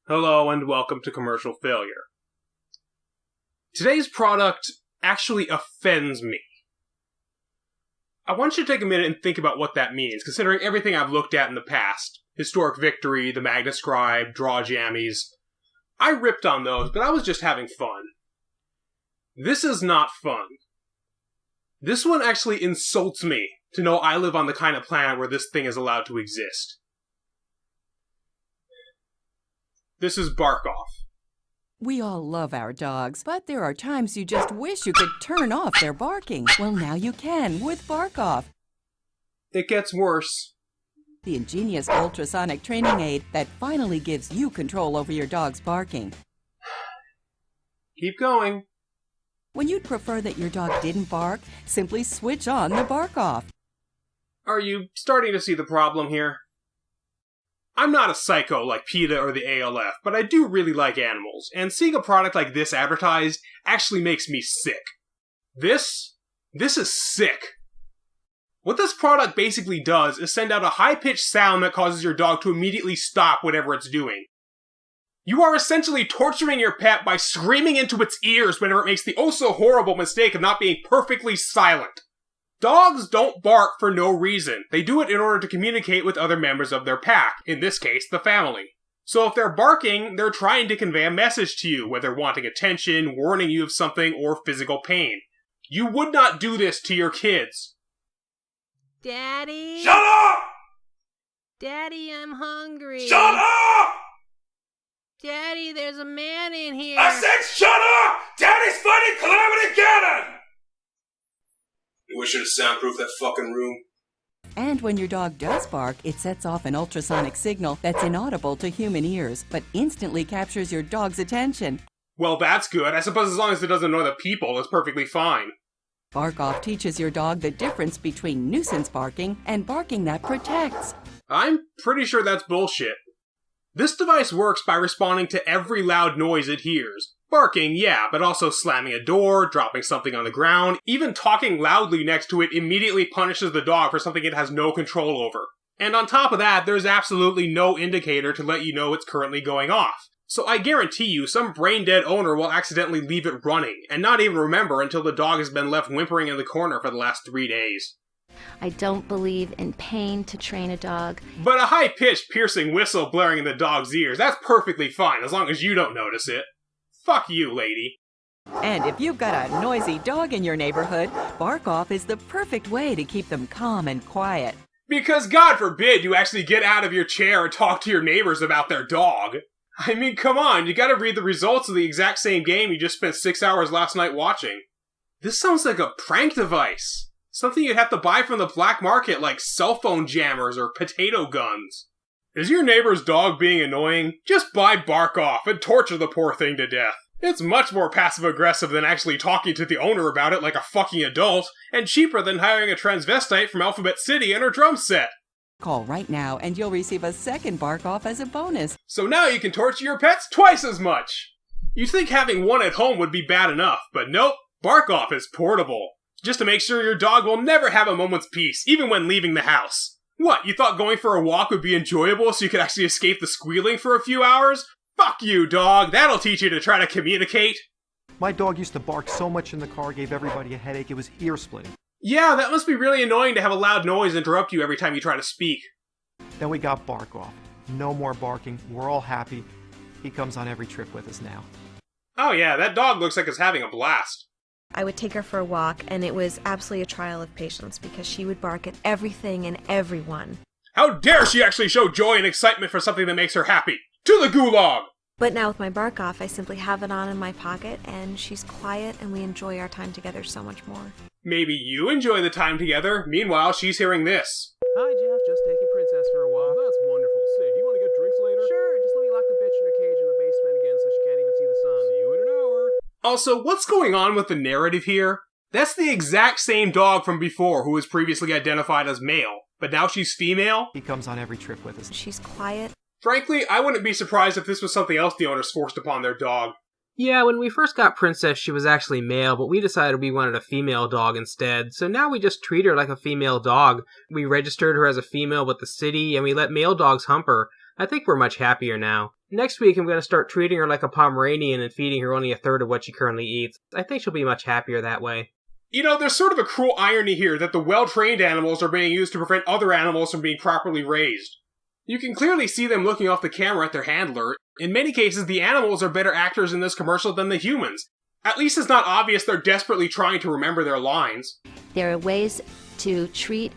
Hello and welcome to Commercial Failure. Today's product actually offends me. I want you to take a minute and think about what that means, considering everything I've looked at in the past. Historic Victory, the Magnascribe, Draw Jammies. I ripped on those, but I was just having fun. This is not fun. This one actually insults me to know I live on the kind of planet where this thing is allowed to exist. This is Bark Off. We all love our dogs, but there are times you just wish you could turn off their barking. Well, now you can with Bark Off. It gets worse. The ingenious ultrasonic training aid that finally gives you control over your dog's barking. Keep going. When you'd prefer that your dog didn't bark, simply switch on the Bark Off. Are you starting to see the problem here? I'm not a psycho like PETA or the ALF, but I do really like animals, and seeing a product like this advertised actually makes me sick. This is sick. What this product basically does is send out a high-pitched sound that causes your dog to immediately stop whatever it's doing. You are essentially torturing your pet by screaming into its ears whenever it makes the oh-so-horrible mistake of not being perfectly silent. Dogs don't bark for no reason. They do it in order to communicate with other members of their pack, in this case, the family. So if they're barking, they're trying to convey a message to you, whether wanting attention, warning you of something, or physical pain. You would not do this to your kids. Daddy? Shut up! Daddy, I'm hungry. Shut up! Daddy, there's a man in here. I said shut up! Daddy's fighting Calamity Ganon! We should have soundproofed that fucking room. And when your dog does bark, it sets off an ultrasonic signal that's inaudible to human ears, but instantly captures your dog's attention. Well, that's good. I suppose as long as it doesn't annoy the people, it's perfectly fine. Bark Off teaches your dog the difference between nuisance barking and barking that protects. I'm pretty sure that's bullshit. This device works by responding to every loud noise it hears. Barking, yeah, but also slamming a door, dropping something on the ground, even talking loudly next to it immediately punishes the dog for something it has no control over. And on top of that, there's absolutely no indicator to let you know it's currently going off. So I guarantee you, some brain-dead owner will accidentally leave it running, and not even remember until the dog has been left whimpering in the corner for the last 3 days. I don't believe in paying to train a dog. But a high-pitched, piercing whistle blaring in the dog's ears, that's perfectly fine, as long as you don't notice it. Fuck you, lady. And if you've got a noisy dog in your neighborhood, Bark Off is the perfect way to keep them calm and quiet. Because God forbid you actually get out of your chair and talk to your neighbors about their dog. I mean, come on, you gotta read the results of the exact same game you just spent 6 hours last night watching. This sounds like a prank device. Something you'd have to buy from the black market like cell phone jammers or potato guns. Is your neighbor's dog being annoying? Just buy Bark Off and torture the poor thing to death. It's much more passive-aggressive than actually talking to the owner about it like a fucking adult, and cheaper than hiring a transvestite from Alphabet City and her drum set. Call right now and you'll receive a second Bark Off as a bonus. So now you can torture your pets twice as much! You'd think having one at home would be bad enough, but nope, Bark Off is portable. Just to make sure your dog will never have a moment's peace, even when leaving the house. What, you thought going for a walk would be enjoyable so you could actually escape the squealing for a few hours? Fuck you, dog. That'll teach you to try to communicate. My dog used to bark so much in the car, gave everybody a headache, it was ear-splitting. Yeah, that must be really annoying to have a loud noise interrupt you every time you try to speak. Then we got Bark Off. No more barking, we're all happy. He comes on every trip with us now. Oh yeah, that dog looks like it's having a blast. I would take her for a walk, and it was absolutely a trial of patience because she would bark at everything and everyone. How dare she actually show joy and excitement for something that makes her happy? To the gulag! But now with my Bark Off, I simply have it on in my pocket, and she's quiet, and we enjoy our time together so much more. Maybe you enjoy the time together. Meanwhile, she's hearing this. Hi, Jeff. Just taking Princess for a walk. Oh, that's wonderful. Say, do you want to get drinks later? Sure, just let me lock the bitch in her cage in the basement again so she can't even see the sun. See you in an hour. Also, what's going on with the narrative here? That's the exact same dog from before who was previously identified as male, but now she's female? He comes on every trip with us. She's quiet. Frankly, I wouldn't be surprised if this was something else the owners forced upon their dog. Yeah, when we first got Princess, she was actually male, but we decided we wanted a female dog instead, so now we just treat her like a female dog. We registered her as a female with the city, and we let male dogs hump her. I think we're much happier now. Next week, I'm going to start treating her like a Pomeranian and feeding her only a third of what she currently eats. I think she'll be much happier that way. You know, there's sort of a cruel irony here that the well-trained animals are being used to prevent other animals from being properly raised. You can clearly see them looking off the camera at their handler. In many cases, the animals are better actors in this commercial than the humans. At least it's not obvious they're desperately trying to remember their lines. There are ways to treat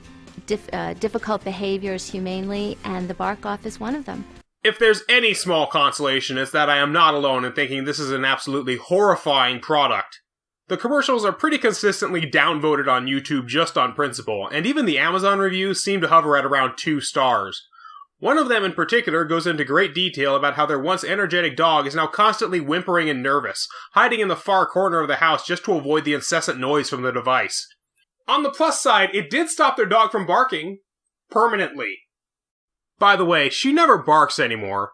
difficult behaviors humanely, and the bark-off is one of them. If there's any small consolation, it's that I am not alone in thinking this is an absolutely horrifying product. The commercials are pretty consistently downvoted on YouTube just on principle, and even the Amazon reviews seem to hover at around 2 stars. One of them in particular goes into great detail about how their once energetic dog is now constantly whimpering and nervous, hiding in the far corner of the house just to avoid the incessant noise from the device. On the plus side, it did stop their dog from barking. Permanently. By the way, she never barks anymore.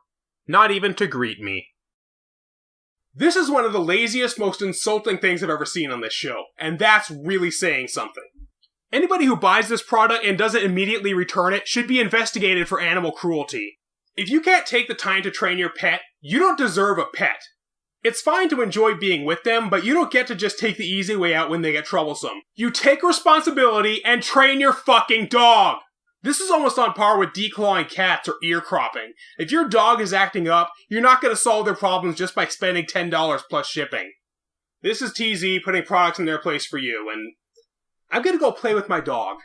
Not even to greet me. This is one of the laziest, most insulting things I've ever seen on this show, and that's really saying something. Anybody who buys this product and doesn't immediately return it should be investigated for animal cruelty. If you can't take the time to train your pet, you don't deserve a pet. It's fine to enjoy being with them, but you don't get to just take the easy way out when they get troublesome. You take responsibility and train your fucking dog! This is almost on par with declawing cats or ear cropping. If your dog is acting up, you're not going to solve their problems just by spending $10 plus shipping. This is TZ putting products in their place for you, and I'm going to go play with my dog.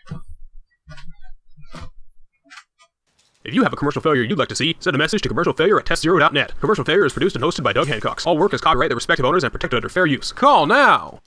If you have a commercial failure you'd like to see, send a message to commercialfailure@testzero.net. Commercial Failure is produced and hosted by Doug Hancox. All work is copyright the respective owners and protected under fair use. Call now!